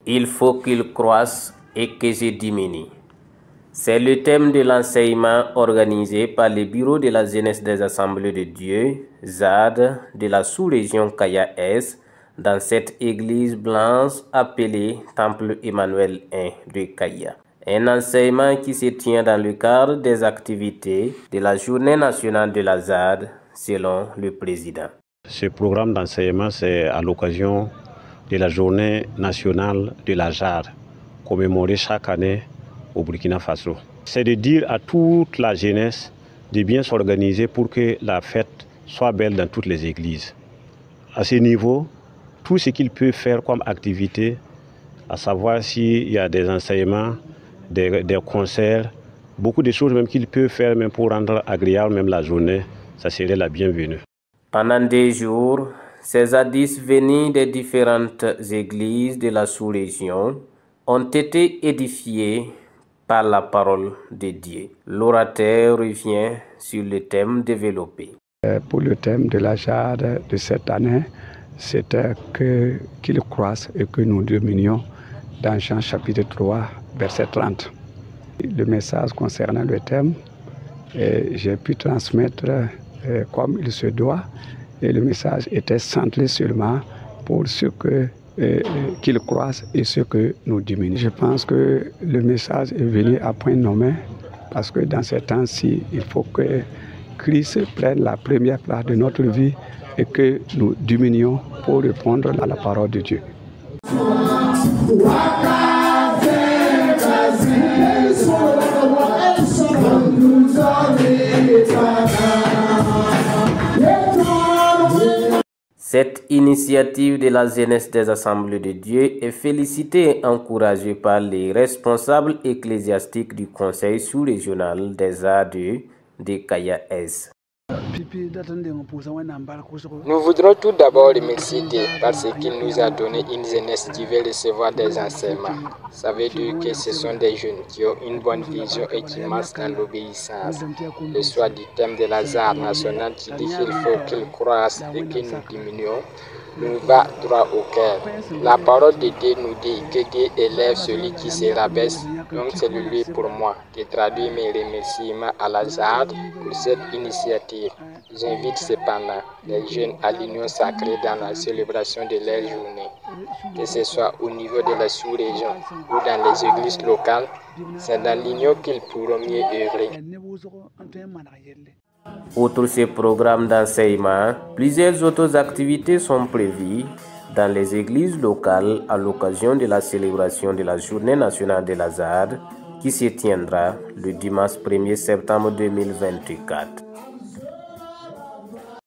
Il faut qu'il croisse et que je diminue. C'est le thème de l'enseignement organisé par le Bureau de la jeunesse des Assemblées de Dieu, ZAD, de la sous-région Kaya-Est, dans cette église blanche appelée Temple Emmanuel I de Kaya. Un enseignement qui se tient dans le cadre des activités de la Journée nationale de la ZAD, selon le président. Ce programme d'enseignement, c'est à l'occasion de la Journée nationale de la ZAD, commémorée chaque année au Burkina Faso. C'est de dire à toute la jeunesse de bien s'organiser pour que la fête soit belle dans toutes les églises. À ce niveau, tout ce qu'il peut faire comme activité, à savoir s'il y a des enseignements, des concerts, beaucoup de choses même qu'il peut faire même pour rendre agréable même la journée, ça serait la bienvenue. Pendant 2 jours, ces zadistes venus des différentes églises de la sous-région ont été édifiés par la parole de Dieu. L'orateur revient sur le thème développé. Pour le thème de la ZAD de cette année, c'était qu'il croisse et que nous diminions dans Jean chapitre 3, verset 30. Le message concernant le thème, j'ai pu transmettre comme il se doit, et le message était centré seulement pour ce qu'il croisse et ce que nous diminuons. Je pense que le message est venu à point nommé, parce que dans ces temps-ci, il faut que Christ prenne la première place de notre vie et que nous diminuions pour répondre à la parole de Dieu. Cette initiative de la jeunesse des Assemblées de Dieu est félicitée et encouragée par les responsables ecclésiastiques du Conseil sous-régional des ZAD de Kaya-Est. Nous voudrons tout d'abord remercier Dieu parce qu'il nous a donné une jeunesse qui veut recevoir des enseignements. Ça veut dire que ce sont des jeunes qui ont une bonne vision et qui marchent dans l'obéissance. Le soir du thème de la ZAD nationale qui dit qu'il faut qu'il croisse et que nous diminuions, nous va droit au cœur. La parole de Dieu nous dit que Dieu élève celui qui se rabaisse, donc c'est lui pour moi de traduire mes remerciements à la ZAD pour cette initiative. J'invite cependant les jeunes à l'union sacrée dans la célébration de leur journée, que ce soit au niveau de la sous-région ou dans les églises locales, c'est dans l'union qu'ils pourront mieux œuvrer. Outre ces programmes d'enseignement, plusieurs autres activités sont prévues dans les églises locales à l'occasion de la célébration de la Journée nationale de la ZAD qui se tiendra le dimanche 1er septembre 2024.